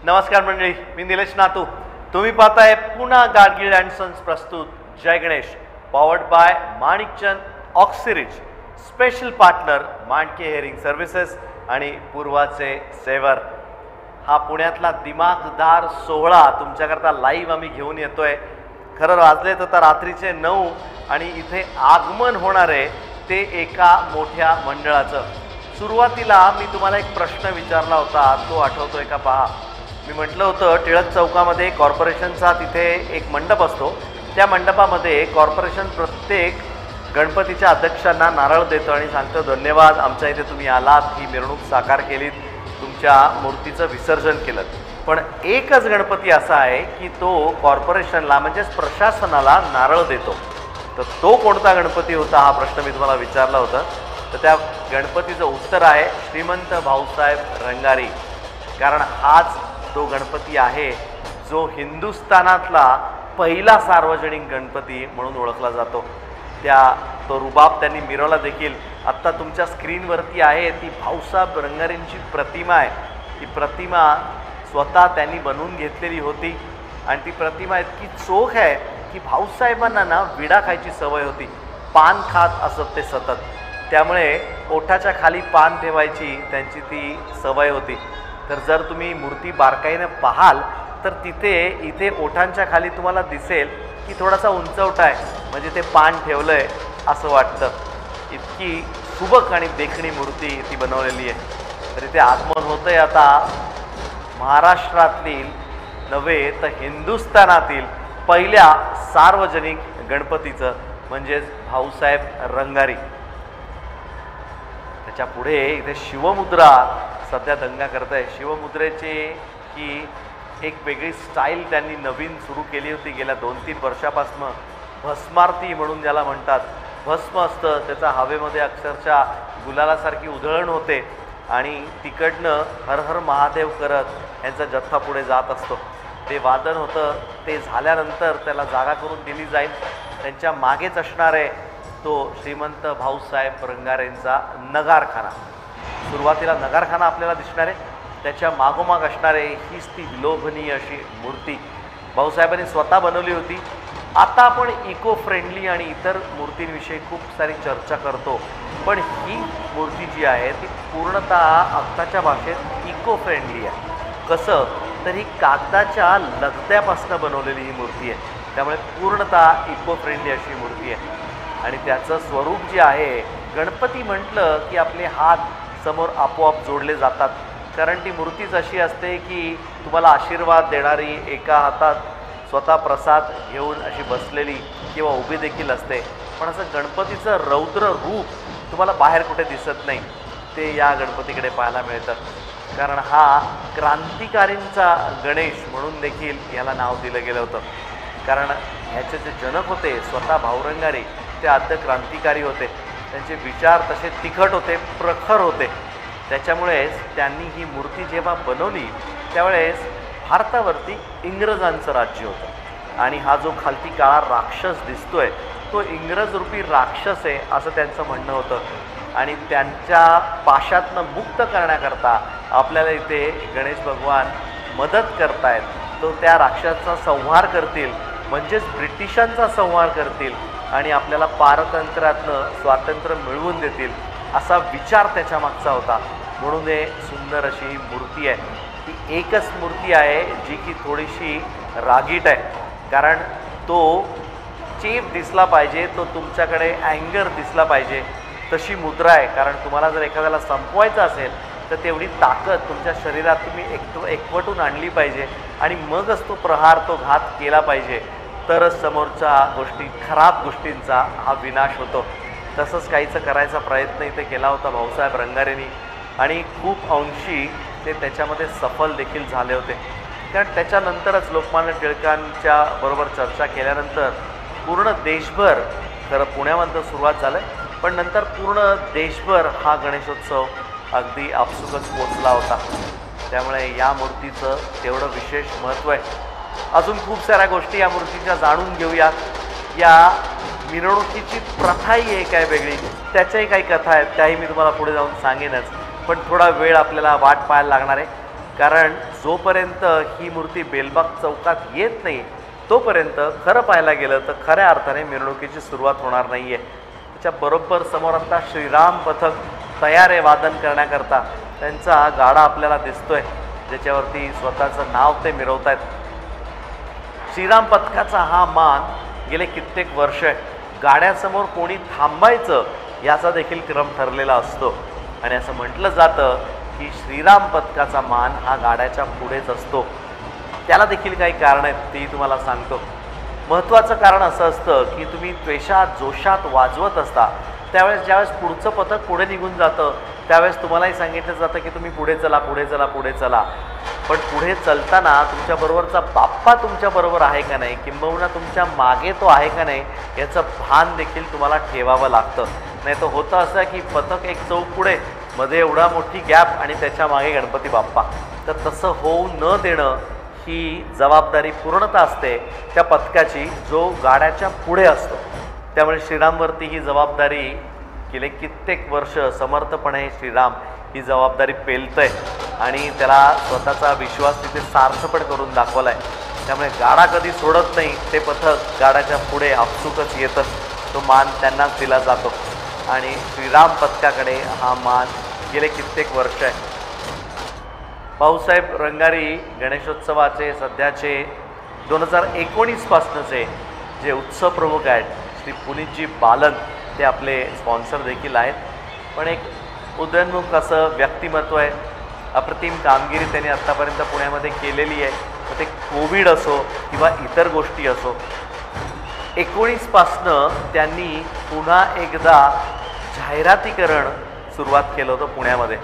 नमस्कार मंडळी, मी निलेश नातू. तुम्ही पाहताय पुन्हा गाडगीळ अँड सन्स प्रस्तुत Jai Ganesh, powered by Manikchand Oxyrich, special partner Mandke hearing services आणि पूर्वाचे सेवर. हा पुण्यातला दिमागदार सोहळा तुमच्याकरता लाईव्ह आम्ही घेऊन येतोय. खरं वाजलेत आता रात्रीचे 9 आणि इथे आगमन होणार आहे ते एका मोठ्या मंडळाचं. सुरुवातीला मी तुम्हाला एक प्रश्न विचारला होता, तो आठवतोय का पहा. मी म्हटलं होतं टिळक चौकामध्ये कॉर्पोरेशनचा तिथे एक मंडप असतो, त्या मंडपामध्ये कॉर्पोरेशन प्रत्येक गणपतीच्या अध्यक्षांना नारळ देतं आणि सांगतं धन्यवाद, आमच्या इथे तुम्ही आलात, ही मिरवणूक साकार केलीत, तुमच्या मूर्तीचं विसर्जन केलं. पण एकच गणपती असा आहे की तो कॉर्पोरेशनला म्हणजेच प्रशासनाला नारळ देतो. तर तो कोणता गणपती होता हा प्रश्न मी तुम्हाला विचारला होता. तर त्या गणपतीचं उत्तर आहे श्रीमंत भाऊसाहेब रंगारी. कारण हाच तो गणपती आहे जो हिंदुस्थानातला पहिला सार्वजनिक गणपती म्हणून ओळखला जातो. तो रुबाब त्यांनी मिरवला देखील. आत्ता तुमच्या स्क्रीनवरती आहे ती भाऊसाहेब रंगारींची प्रतिमा आहे. ती प्रतिमा स्वतः त्यांनी बनवून घेतलेली होती आणि ती प्रतिमा इतकी चोख आहे की भाऊसाहेबांना ना विडा खायची सवय होती. पान खात असत ते सतत, त्यामुळे ओठाच्या खाली पान ठेवायची त्यांची ती सवय होती. तर जर तुम्ही मूर्ती बारकाईनं पाहाल तर इथे ओठांच्या खाली तुम्हाला दिसेल की थोडासा उंचवटा आहे, म्हणजे ते पान ठेवलं आहे असं वाटतं. इतकी सुबक आणि देखणी मूर्ती ती बनवलेली आहे. तर इथे आगमन होतं आहे आता महाराष्ट्रातील नव्हे तर हिंदुस्थानातील पहिल्या सार्वजनिक गणपतीचं, म्हणजेच भाऊसाहेब रंगारी. त्याच्या पुढे इथे शिवमुद्रा सध्या दंगा करत आहे. शिवमुद्रेची ही एक वेगळी स्टाईल त्यांनी नवीन सुरू केली होती गेल्या 2-3 वर्षापासून. भस्मारती म्हणून ज्याला म्हणतात, भस्म असतं त्याचा हवेमध्ये अक्षरशः गुलालासारखी उधळण होते आणि तिकडनं हर हर महादेव करत यांचा जथ्था पुढे जात असतो. ते वादन होतं, ते झाल्यानंतर त्याला जागा करून दिली जाईल. त्यांच्या मागेच असणारे तो श्रीमंत भाऊसाहेब रंगारेंचा नगारखाना. सुरुवातीला नगारखाना आपल्याला दिसणार आहे, त्याच्या मागोमाग असणारे हीच ती विलोभनीय अशी मूर्ती भाऊसाहेबांनी स्वतः बनवली होती. आता आपण इको फ्रेंडली आणि इतर मूर्तींविषयी खूप सारी चर्चा करतो, पण ही मूर्ती जी आहे ती पूर्णतः आत्ताच्या भाषेत इको फ्रेंडली आहे. कसं तर ही कागदाच्या लगद्यापासून बनवलेली ही मूर्ती आहे, त्यामुळे पूर्णतः इको फ्रेंडली अशी मूर्ती आहे. आणि त्याचं स्वरूप जे आहे, गणपती म्हटलं की आपले हात समोर आपोआप जोडले जातात. कारण ती मूर्तीच अशी असते की तुम्हाला आशीर्वाद देणारी, एका हातात स्वतः प्रसाद घेऊन अशी बसलेली किंवा उभी देखील असते. पण असं गणपतीचं रौद्र रूप तुम्हाला बाहेर कुठे दिसत नाही, ते या गणपतीकडे पाहायला मिळतं. कारण हा क्रांतिकारींचा गणेश म्हणून देखील याला नाव दिलं गेलं होतं. कारण ह्याचे जे जनक होते स्वतः भाऊ रंगारी, ते आद्य क्रांतिकारी होते. त्यांचे विचार तसे तिखट होते, प्रखर होते. त्याच्यामुळेच त्यांनी ही मूर्ती जेव्हा बनवली त्यावेळेस भारतावरती इंग्रजांचं राज्य होतं आणि हा जो खालती काळा राक्षस दिसतोय तो इंग्रज रूपी राक्षस आहे असं त्यांचं म्हणणं होतं. आणि त्यांच्या पाशातनं मुक्त करण्याकरता आपल्याला इथे गणेश भगवान मदत करतायत. तो त्या राक्षसाचा संहार करतील, म्हणजेच ब्रिटिशांचा संहार करतील आणि आपल्याला पारतंत्र्यातनं स्वातंत्र्य मिळवून देतील असा विचार त्याच्या मागचा होता. म्हणून हे सुंदर अशी ही मूर्ती आहे. ही एकच मूर्ती आहे जी की थोडीशी रागीट आहे. कारण तो चेप दिसला पाहिजे, तो तुमच्याकडे अँगर दिसला पाहिजे तशी मुद्रा आहे. कारण तुम्हाला जर एखाद्याला संपवायचं असेल तर तेवढी ताकद तुमच्या शरीरात तुम्ही एकवटून आणली पाहिजे आणि मगच तो प्रहार, तो घात केला पाहिजे, तरच समोरच्या खराब गोष्टींचा हा विनाश होतो. तसंच काहीचं करायचा प्रयत्न इथे केला होता भाऊसाहेब रंगारेंनी आणि खूप अंशी ते त्याच्यामध्ये सफल देखील झाले होते. कारण त्याच्यानंतरच लोकमान्य टिळकांच्या बरोबर चर्चा केल्यानंतर पूर्ण देशभर, खरं पुण्यामध्ये सुरुवात झालं पण नंतर पूर्ण देशभर हा गणेशोत्सव अगदी आपसुकच पोचला होता. त्यामुळे या मूर्तीचं तेवढं विशेष महत्त्व आहे. अजून खूप साऱ्या गोष्टी या मूर्तीच्या जाणून घेऊयात. या मिरवणुकीची प्रथाही एक आहे वेगळी, त्याच्याही काही कथा आहेत, त्याही मी तुम्हाला पुढे जाऊन सांगेनच. पण थोडा वेळ आपल्याला वाट पाहायला लागणार आहे. कारण जोपर्यंत ही मूर्ती बेलबाग चौकात येत नाही तोपर्यंत खरं पाहायला गेलं तर खऱ्या अर्थाने मिरवणुकीची सुरुवात होणार नाही आहे. त्याच्या बरोबर समोर आता श्रीराम पथक तयार आहे वादन करण्याकरता. त्यांचा गाडा आपल्याला दिसतोय ज्याच्यावरती स्वतःचं नाव ते मिरवत आहेत. श्रीराम पथकाचा हा मान गेले कित्येक वर्ष गाड्यासमोर कोणी थांबायचं याचा देखील क्रम ठरलेला असतो आणि असं म्हटलं जातं की श्रीराम पथकाचा मान हा गाड्याच्या पुढेच असतो. त्याला देखील काही कारण आहेत तेही तुम्हाला सांगतो. महत्त्वाचं कारण असं असतं की तुम्ही त्वेषात जोशात वाजवत असता त्यावेळेस ज्यावेळेस पुढचं पथक पुढे निघून जातं त्यावेळेस तुम्हालाही सांगितलं जातं की तुम्ही पुढे चला पुढे चला पुढे चला. पण पुढे चलताना तुमच्याबरोबरचा बाप्पा तुमच्याबरोबर आहे का नाही किंबहुना तुमच्या मागे तो आहे का नाही याचं भान देखील तुम्हाला ठेवावं लागतं. नाही तर होतं असं की पथक एक चौक पुढे मध्ये एवढा मोठी गॅप आणि त्याच्या मागे गणपती बाप्पा. तर तसं होऊ न देणं ही जबाबदारी पूर्णतः असते त्या पथकाची जो गाड्याच्या पुढे असतो. त्यामुळे श्रीरामवरती ही जबाबदारी गेले कित्येक वर्ष समर्थपणे श्रीराम ही जबाबदारी पेलतंय आणि त्याला स्वतःचा विश्वास तिथे सार्थपण करून दाखवला आहे. त्यामुळे गाडा कधी सोडत नाही. ते पथक गाड्याच्या पुढे आपसुकच येतं. तो मान त्यांनाच दिला जातो आणि श्रीराम पथकाकडे हा मान गेले कित्येक वर्ष आहे. भाऊसाहेब रंगारी गणेशोत्सवाचे सध्याचे 2019 पासूनचे जे उत्सव प्रमुख आहेत श्री पुनीतजी बालन ते आपले स्पॉन्सर देखील आहेत. पण एक उदयोन्मुख असं व्यक्तिमत्व आहे. अप्रतिम कामगिरी त्यांनी आत्तापर्यंत पुण्यामध्ये केलेली आहे. तर ते कोविड असो किंवा इतर गोष्टी असो 19 पासनं त्यांनी पुन्हा एकदा जाहिरातीकरण सुरुवात केलं होतं पुण्यामध्ये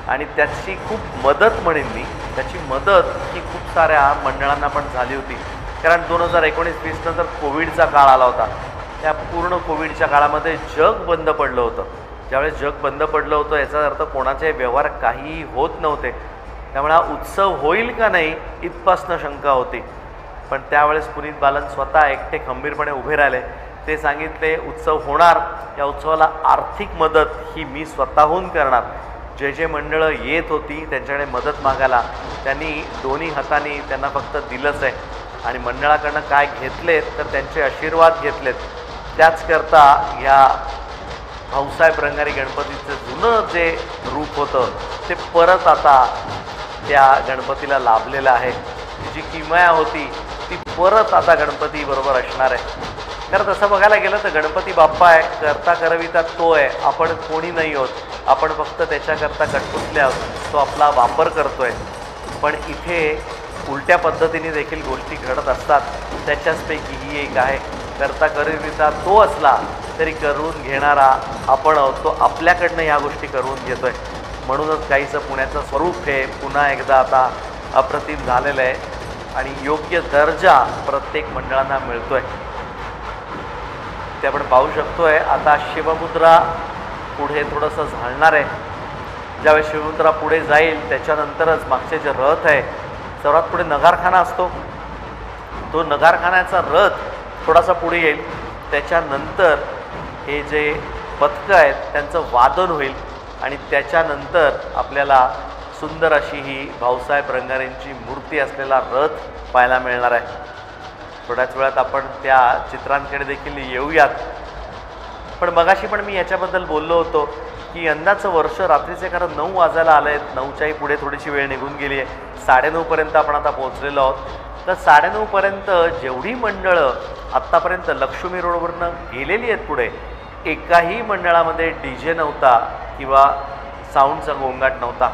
आणि त्याची खूप मदत म्हणेन मी. त्याची मदत ही खूप साऱ्या मंडळांना पण झाली होती. कारण 2019-20 नंतर कोविडचा काळ आला होता. त्या पूर्ण कोविडच्या काळामध्ये जग बंद पडलं होतं. ज्यावेळेस जग बंद पडलं होतं याचा अर्थ कोणाचे व्यवहार काहीही होत नव्हते. त्यामुळे हा उत्सव होईल का नाही इथपासनं शंका होती. पण त्यावेळेस पुनीत बालन स्वतः एकटे खंबीरपणे उभे राहिले. ते सांगितले उत्सव होणार, या उत्सवाला आर्थिक मदत ही मी स्वतःहून करणार. जे जे मंडळं येत होती त्यांच्याकडे मदत मागायला त्यांनी दोन्ही हातांनी त्यांना फक्त दिलंच आहे आणि मंडळाकडनं काय घेतलेत तर त्यांचे आशीर्वाद घेतलेत. त्याचकरता ह्या भाऊसाहेब रंगारी गणपतीचं जुनं जे रूप होतं ते परत आता त्या गणपतीला लाभलेलं आहे. जी किमया होती ती परत आता गणपतीबरोबर असणार आहे. कारण तसं बघायला गेलं तर गणपती बाप्पा आहे, करता करविता तो आहे. आपण कोणी नाही आहोत. आपण फक्त त्याच्याकरता कटपुतले आहोत. तो आपला वापर करतो आहे. पण इथे उलट्या पद्धतीने देखील गोष्टी घडत असतात. त्याच्याचपैकी ही एक आहे. करता करविता तो असला तरी करून घेणारा आपण आहोत. तो आपल्याकडनं ह्या गोष्टी करून घेतो आहे. म्हणूनच काहीसं पुण्याचं स्वरूप हे पुन्हा एकदा आता अप्रतिम झालेलं आहे आणि योग्य दर्जा प्रत्येक मंडळांना मिळतो आहे. ते आपण पाहू शकतोय. आता शिवमुद्रा पुढे थोडंसं झालणार आहे. ज्यावेळेस शिवमुद्रा पुढे जाईल त्याच्यानंतरच मागचे जे रथ आहे सर्वात पुढे नगारखाना असतो. तो नगारखान्याचा रथ थोडासा पुढे येईल. त्याच्यानंतर हे जे पथकं आहेत त्यांचं वादन होईल आणि त्याच्यानंतर आपल्याला सुंदर अशी ही भाऊसाहेब रंगारेंची मूर्ती असलेला रथ पाहायला मिळणार आहे. थोड्याच वेळात आपण त्या चित्रांकडे देखील येऊयात. पण मगाशी पण मी याच्याबद्दल बोललो होतो की यंदाचं वर्ष रात्रीचे खरं 9 वाजायला आलं आहेत. 9च्याही पुढे थोडीशी वेळ निघून गेली आहे. 9:30पर्यंत आपण आता पोहोचलेलो आहोत. तर 9:30पर्यंत जेवढी मंडळं आत्तापर्यंत लक्ष्मी रोडवरनं गेलेली आहेत पुढे एकाही मंडळामध्ये DJ नव्हता किंवा साऊंडचा गोंगाट नव्हता.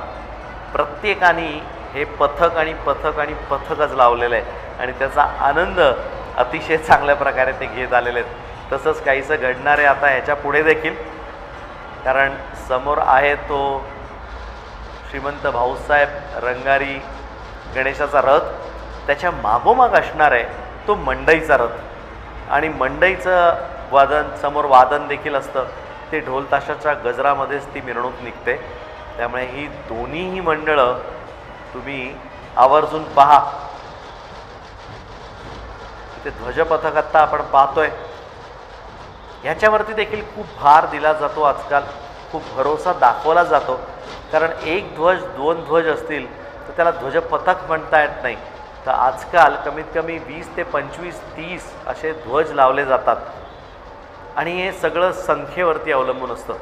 प्रत्येकाने हे पथक आणि पथक आणि पथकच लावलेलं आहे आणि त्याचा आनंद अतिशय चांगल्या प्रकारे ते घेत आलेले आहेत. तसंच काहीसं घडणार आहे आता ह्याच्या पुढे देखील. कारण समोर आहे तो श्रीमंत भाऊसाहेब रंगारी गणेशाचा रथ. त्याच्या मागोमाग असणार आहे तो मंडईचा रथ आणि मंडईचं समोर वादन देखील असतं. ते ढोल ताशाच्या गजरामध्येच ती मिरवणूक निघते. त्यामुळे ही दोन्हीही मंडळं तुम्ही आवर्जून पहा. ते ध्वजपथक आत्ता आपण पाहतोय. ह्याच्यावरती देखील खूप भार दिला जातो आजकाल. खूप भरोसा दाखवला जातो. कारण एक ध्वज 2 ध्वज असतील तर त्याला ध्वजपथक म्हणता येत नाही. तर आजकाल कमीत कमी 20 ते 25, 30 असे ध्वज लावले जातात आणि हे सगळं संख्येवरती अवलंबून असतं.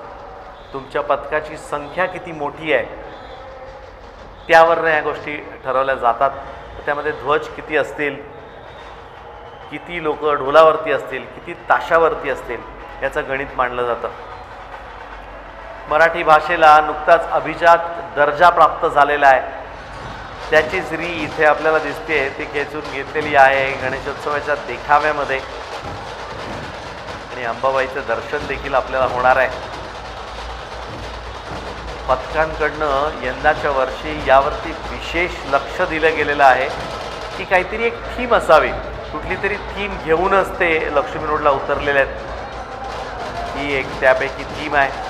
तुमच्या पथकाची संख्या किती मोठी आहे त्यावरनं या गोष्टी ठरवल्या जातात. त्यामध्ये ध्वज किती असतील, किती लोक ढोलावरती असतील, किती ताशावरती असतील याचं गणित मांडलं जातं. मराठी भाषेला नुकताच अभिजात दर्जा प्राप्त झालेला आहे. त्याचीच री इथे आपल्याला दिसते, ती खेचून घेतलेली आहे गणेशोत्सवाच्या देखाव्यामध्ये आणि अंबाबाईचं दर्शन देखील आपल्याला होणार आहे. पथकांकडनं यंदाच्या वर्षी यावरती विशेष लक्ष दिलं गेलेलं आहे की काहीतरी एक थीम असावी, कुठली तरी थीम घेऊनच ते लक्ष्मी रोडला उतरलेले आहेत. ही एक त्यापैकी थीम आहे.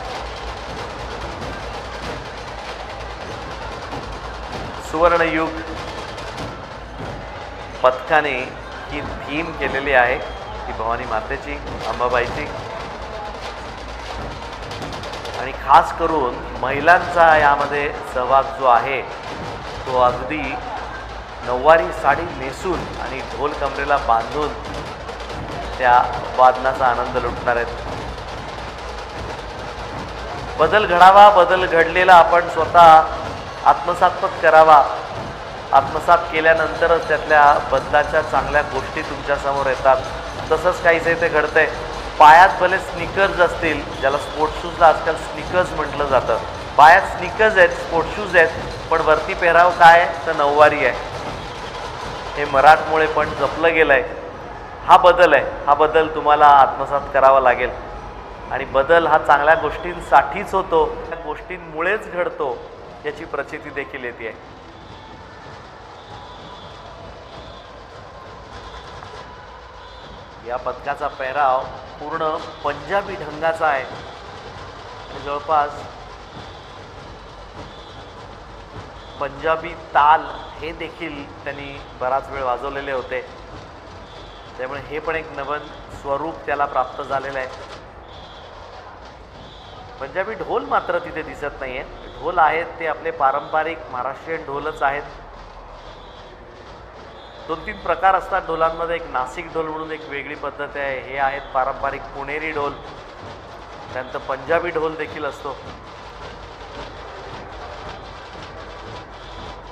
सुवर्णयुग पथकाने ही थीम केलेली आहे, ती भवानी मातेची, अंबाबाईची आणि खास करून महिलांचा यामध्ये सहभाग जो आहे तो अगदी नऊवारी साडी नेसून आणि ढोल कमरेला बांधून त्या वादनाचा आनंद लुटणार आहेत. बदल घडावा, बदल घडलेला आपण स्वतः आत्मसात करावा. आत्मसात केल्यानंतरच त्यातल्या बदलाच्या चांगल्या गोष्टी तुमच्यासमोर येतात. तसंच काहीसे ते घडतंय. पायात भले स्निकर्स असतील, ज्याला स्पोर्ट्स शूजला आजकाल स्निकर्स म्हटलं जातं, पायात स्निकर्स आहेत, स्पोर्ट्स शूज आहेत, पण वरती पेहराव काय तर नऊवारी आहे. हे मराठमोळे पण जपलं गेलं आहे. हा बदल आहे. हा बदल तुम्हाला आत्मसात करावा लागेल आणि बदल हा चांगल्या गोष्टींसाठीच होतो, त्या गोष्टींमुळेच घडतो याची प्रचिती देखील येते. या पथकाचा पेहराव पूर्ण पंजाबी ढंगाचा आहे. जवळपास पंजाबी ताल हे देखील त्यांनी बराच वेळ वाजवलेले होते. त्यामुळे हे पण एक नवीन स्वरूप त्याला प्राप्त झालेलं आहे. पंजाबी ढोल मात्र तिथे दिसत नाही आहेत. ढोल आहेत ते आपले पारंपरिक महाराष्ट्रीयन ढोलच आहेत. 2-3 प्रकार असतात ढोलांमध्ये. एक नाशिक ढोल म्हणून एक वेगळी पद्धत आहे. हे आहेत पारंपरिक पुणेरी ढोल. त्यानंतर पंजाबी ढोल देखील असतो.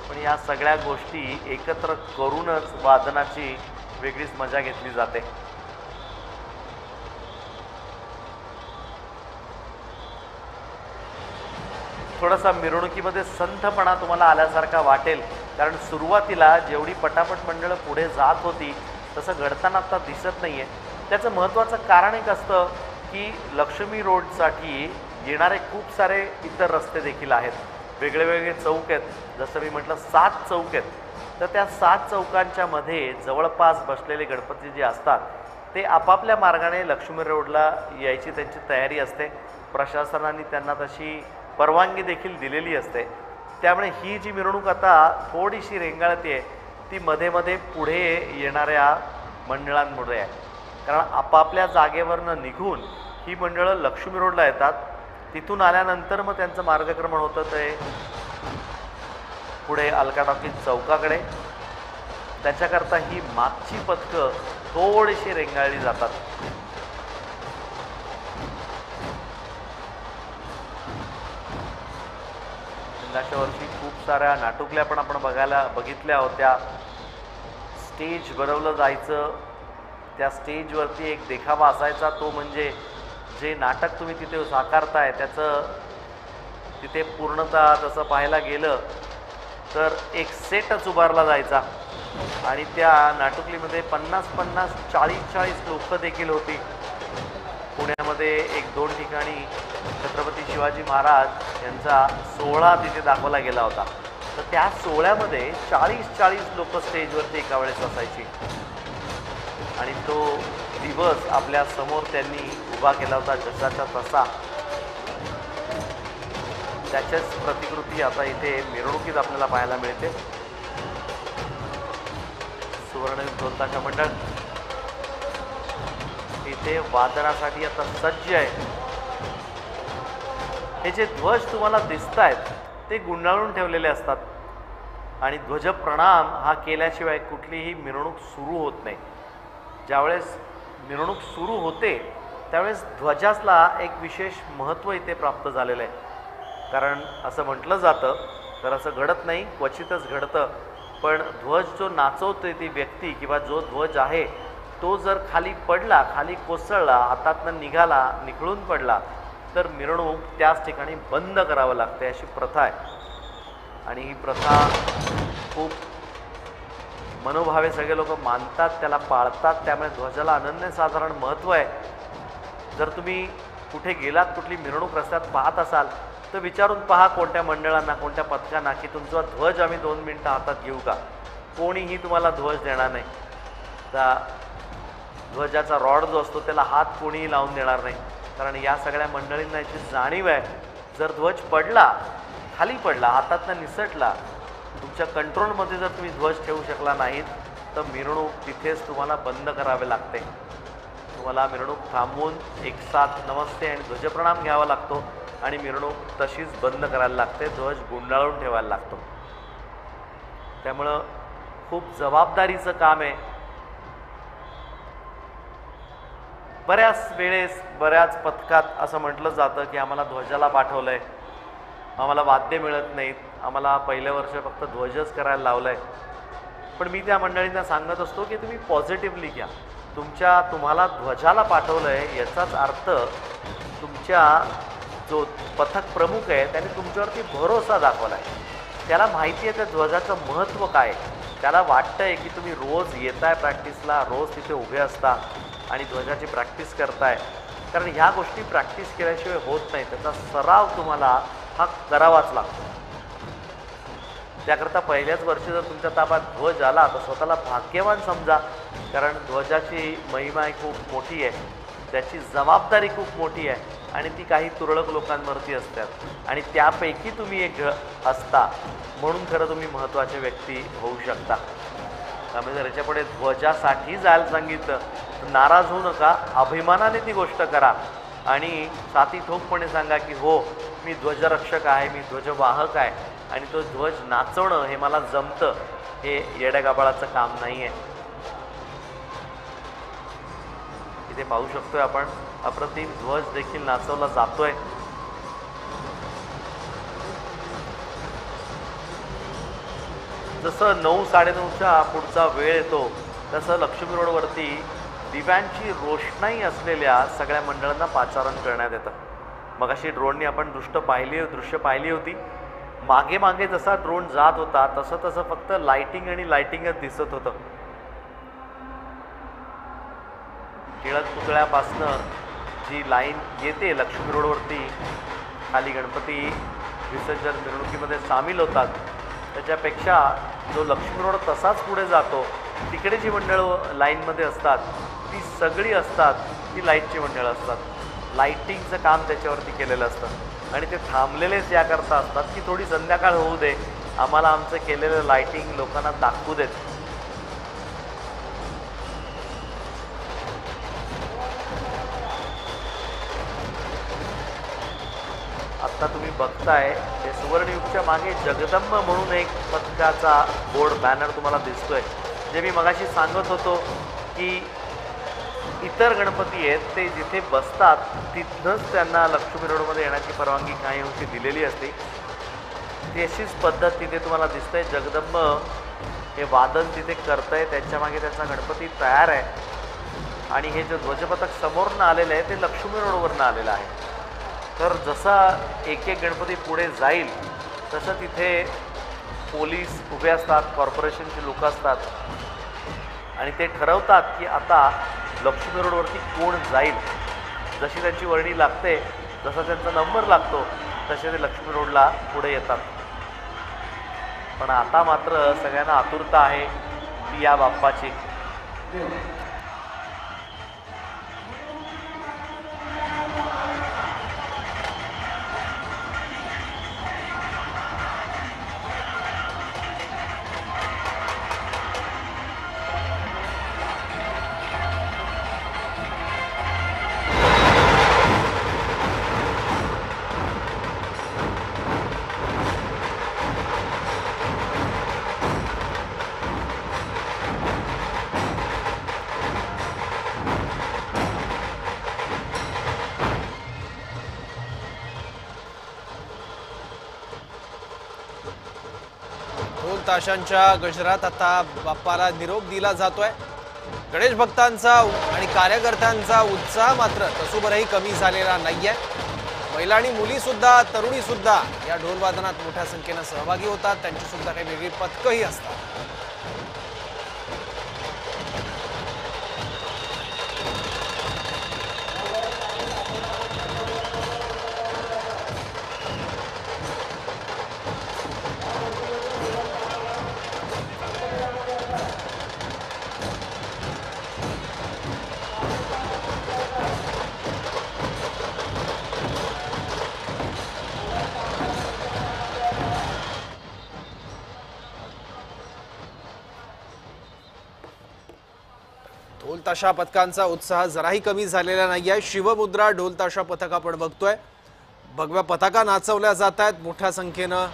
पण या सगळ्या गोष्टी एकत्र करूनच वादनाची वेगळीच मजा घेतली जाते. थोडासा मिरवणुकीमध्ये संथपणा तुम्हाला आल्यासारखा वाटेल, कारण सुरुवातीला जेवढी पटापट मंडळं पुढे जात होती तसं घडताना आता दिसत नाही आहे. त्याचं महत्त्वाचं कारण एक असतं की लक्ष्मी रोडसाठी येणारे खूप सारे इतर रस्ते देखील आहेत. वेगळे वेगळे चौक आहेत. जसं मी म्हटलं 7 चौक आहेत. तर त्या 7 चौकांच्या मध्ये जवळपास बसलेले गणपती जे असतात ते आपापल्या मार्गाने लक्ष्मी रोडला यायची त्यांची तयारी असते. प्रशासनाने त्यांना तशी परवानगी देखील दिलेली असते. त्यामुळे ही जी मिरवणूक आता थोडीशी रेंगाळते ती मध्ये मध्ये पुढे येणाऱ्या मंडळांमुळे आहे. कारण आपापल्या जागेवरनं निघून ही मंडळं लक्ष्मी रोडला येतात. तिथून आल्यानंतर मग त्यांचं मार्गक्रमण होतं ते पुढे अलका टॉकीज चौकाकडे. त्याच्याकरता ही मागची पथकं थोडीशी रेंगाळली जातात. यंदाच्या वर्षी खूप साऱ्या नाटुकल्या पण आपण बघितल्या होत्या. स्टेज बनवलं जायचं, त्या स्टेजवरती एक देखावा असायचा, तो म्हणजे जे नाटक तुम्ही तिथे साकारताय त्याचं तिथे पूर्णतः तसं पाहायला गेलं तर एक सेटच उभारला जायचा आणि त्या नाटुकलीमध्ये 50-50, 40-40 लोक देखील होती. पुण्यामध्ये 1-2 ठिकाणी छत्रपती शिवाजी महाराज यांचा सोहळा तिथे दाखवला गेला होता. तर त्या सोहळ्यामध्ये 40-40 लोक स्टेजवरती एका वेळेस असायची आणि तो दिवस आपल्या समोर त्यांनी उभा केला होता जसाचा तसा. त्याच्याच प्रतिकृती आता इथे मिरवणुकीत आपल्याला पाहायला मिळते. सुवर्णयुग ढोल ताशा मंडळ इथे वादनासाठी आता सज्ज आहे. हे जे ध्वज तुम्हाला दिसत आहेत ते गुंडाळून ठेवलेले असतात. आणि ध्वजप्रणाम हा केल्याशिवाय कुठलीही मिरवणूक सुरू होत नाही. ज्यावेळेस मिरवणूक सुरू होते त्यावेळेस ध्वजाला एक विशेष महत्त्व इथे प्राप्त झालेलं आहे. कारण असं म्हटलं जातं, तर असं घडत नाही, क्वचितच घडतं, पण ध्वज जो नाचवते ती व्यक्ती किंवा जो ध्वज आहे तो जर खाली पडला, खाली कोसळला, हातातनं निखळून पडला, तर मिरवणूक त्याच ठिकाणी बंद करावं लागते, अशी प्रथा आहे. आणि ही प्रथा खूप मनोभावे सगळे लोक मानतात, त्याला पाळतात. त्यामुळे ध्वजाला अनन्यसाधारण महत्त्व आहे. जर तुम्ही कुठे गेलात, कुठली मिरवणूक रस्त्यात पाहत असाल, तर विचारून पहा कोणत्या मंडळांना, कोणत्या पथकांना, की तुमचा ध्वज आम्ही 2 मिनटं हातात घेऊ का. कोणीही तुम्हाला ध्वज देणार नाही. त्या ध्वजाचा रॉड जो असतो त्याला हात कोणीही लावून देणार नाही. कारण या सगळ्या मंडळींना याची जाणीव आहे, जर ध्वज पडला, खाली पडला, हातातनं निसटला, तुमच्या कंट्रोलमध्ये जर तुम्ही ध्वज ठेवू शकला नाहीत, तर मिरवणूक तिथेच तुम्हाला बंद करावे लागते. तुम्हाला मिरवणूक थांबवून एक साथ नमस्ते आणि ध्वजप्रणाम घ्यावा लागतो आणि मिरवणूक तशीच बंद करायला लागते, ध्वज गुंडाळून ठेवायला लागतो. त्यामुळं खूप जबाबदारीचं काम आहे. बऱ्याच वेळेस बऱ्याच पथकात असं म्हटलं जातं की आम्हाला ध्वजाला पाठवलं आहे, आम्हाला वाद्य मिळत नाहीत, आम्हाला पहिलं वर्ष फक्त ध्वजच करायला लावलं आहे. पण मी त्या मंडळींना सांगत असतो की तुम्ही पॉझिटिव्हली घ्या. तुम्हाला ध्वजाला पाठवलं आहे याचाच अर्थ तुमच्या जो पथक प्रमुख आहे त्याने तुमच्यावरती भरोसा दाखवला आहे. त्याला माहिती आहे त्या ध्वजाचं महत्त्व काय. त्याला वाटतं आहे की तुम्ही रोज येताय प्रॅक्टिसला, रोज तिथे उभे असता आणि ध्वजाची प्रॅक्टिस करताय. कारण ह्या गोष्टी प्रॅक्टिस केल्याशिवाय होत नाही, त्याचा सराव तुम्हाला हा करावाच लागतो. त्याकरता पहिल्याच वर्षी जर तुमच्या ताब्यात ध्वज आला तर स्वतःला भाग्यवान समजा. कारण ध्वजाची महिमा खूप मोठी आहे, त्याची जबाबदारी खूप मोठी आहे आणि ती काही तुरळक लोकांवरती असतात आणि त्यापैकी तुम्ही एक असता, म्हणून खरं तुम्ही महत्त्वाचे व्यक्ती होऊ शकता. त्यामुळे जर याच्यापुढे ध्वजासाठी जायला सांगितलं तर नाराज होऊ नका, अभिमानाने ती गोष्ट करा आणि साथी ठोकपणे सांगा की हो, मी ध्वजरक्षक आहे, मी ध्वजवाहक आहे आणि तो ध्वज नाचवणं हे मला जमतं. हे येड्यागाबाळाचं काम नाही आहे. इथे पाहू शकतोय आपण अप्रतिम ध्वज देखील नाचवला जातोय. जसं 9-9:30च्या पुढचा वेळ येतो तसं लक्ष्मी रोडवरती दिव्यांची रोषणाई असलेल्या सगळ्या मंडळांना पाचारण करण्यात येतं. मगाशी ड्रोननी आपण दृश्य पाहिली होती. मागे मागे जसा ड्रोन जात होता तसं फक्त लाइटिंग आणि लाइटिंगच दिसत होतं. टिळक पुतळ्यापासनं जी लाईन येते लक्ष्मी रोडवरती, खाली गणपती विसर्जन मिरवणुकीमध्ये सामील होतात, त्याच्यापेक्षा जो लक्ष्मी रोड तसाच पुढे जातो, तिकडे जी मंडळं लाईनमध्ये असतात ती सगळी असतात, ती लाईटची मंडळं असतात. लाईटिंगचं काम त्याच्यावरती केलेलं असतं आणि ते थांबलेलेच याकरता असतात की थोडी संध्याकाळ होऊ दे, आम्हाला आमचं केलेलं लाईटिंग लोकांना दाखवू देत. आत्ता तुम्ही बघताय ते सुवर्णयुगच्या मागे जगदंब म्हणून एक पथकाचा बोर्ड बॅनर तुम्हाला दिसतोय. जे मी मगाशी सांगत होतो की इतर गणपती आहेत ते जिथे बसतात तिथनंच त्यांना लक्ष्मी रोडमध्ये येण्याची परवानगी काही अंशी दिलेली असते. ती अशीच पद्धत तिथे तुम्हाला दिसतंय. जगदंब हे वादन तिथे करतंय, त्याच्या मागे त्यांचा गणपती तयार आहे आणि हे जे ध्वजपथक समोरनं आलेलं आहे ते लक्ष्मी रोडवरनं आलेलं आहे. तर जसा एक एक गणपती पुढे जाईल तसं तिथे पोलीस उभे असतात, कॉर्पोरेशनचे लोक असतात आणि ते ठरवतात की आता लक्ष्मी रोडवरती कोण जाईल. जशी त्यांची वर्णी लागते, जसा त्यांचा नंबर लागतो तसे ते लक्ष्मी रोडला पुढे येतात. पण आता मात्र सगळ्यांना आतुरता आहे ती या बाप्पाची. ताशांच्या गजरात आता बाप्पाला निरोप दिला जातोय। गणेश भक्तांचा आणि कार्यकर्त्यांचा उत्साह मात्र तसूभरही कमी झालेला नाहीये। महिला आणि मुली सुद्धा तरुणी सुद्धा या ढोल वादनात मोठ्या संख्येने सहभागी होतात। त्यांची सुद्धा काही वेगळी पथकही असतात। ढोल ताशा पथकांचा उत्साह जराही कमी झालेला नाहीये। शिवमुद्रा ढोल ताशा पथक आपण बघतोय। भगव्या पताका नाचवल्या जात आहेत। मोठ्या संख्येने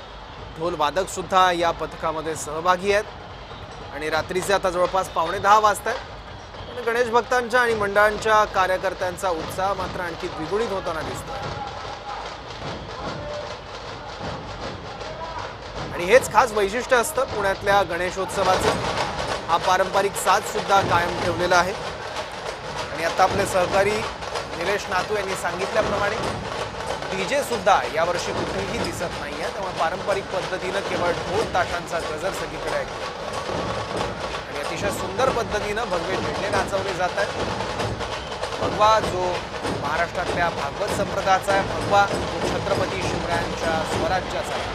ढोल वादक सुद्धा या पथकामध्ये सहभागी आहेत आणि रात्रीचे आता जवळपास 9:15 वाजतायत। पण गणेश भक्तांच्या आणि मंडळांच्या कार्यकर्त्यांचा उत्साह मात्र आणखी द्विगुणित होताना दिसतोय आणि हेच खास वैशिष्ट्य असतं पुण्यातल्या गणेशोत्सवाचं। हा पारंपरिक साज सुद्धा कायम ठेवलेला आहे आणि आता आपले सहकारी निलेश नातू यांनी सांगितल्याप्रमाणे डीजे सुद्धा यावर्षी कुठेही दिसत नाहीये। त्यामुळे पारंपरिक पद्धतीने केवळ ढोल ताशांचा गजर सगळीकडे ऐकतो आणि अतिशय सुंदर पद्धतीने भगवे झेंडे नाचवले जातात। भगवा जो महाराष्ट्रातल्या भागवत संप्रदायाचा आहे, भगवा जो छत्रपती शिवरायांच्या स्वराज्याचा आहे।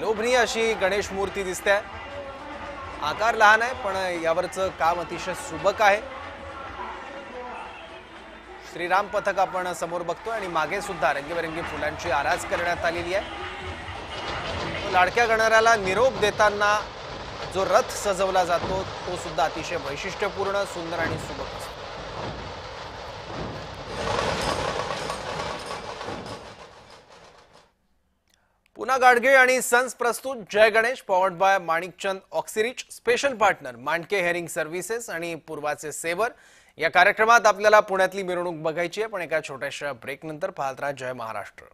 लोभनीय अशी गणेश मूर्ती दिसते। आकार लहान आहे पण यावरचं काम अतिशय सुबक आहे। श्रीराम पथक आपण समोर बघतोय आणि मागे सुद्धा रंगीबेरंगी फुलांची आरास करण्यात आलेली आहे। लाडक्या गणरायाला निरोप देताना जो रथ सजवला जातो तो सुद्धा अतिशय वैशिष्ट्यपूर्ण, सुंदर आणि सुबक असतो। पुन्हा गाडगे आणि सन्स प्रस्तुत Jai Ganesh, powered by Manikchand Oxyrich, special partner Mandke hearing services आणि पूर्वाचे सेवर। या कार्यक्रमात आपल्याला पुण्यातली मिरवणूक बघायची आहे, पण एका छोट्याशा ब्रेक नंतर पाहत राहा जय महाराष्ट्र।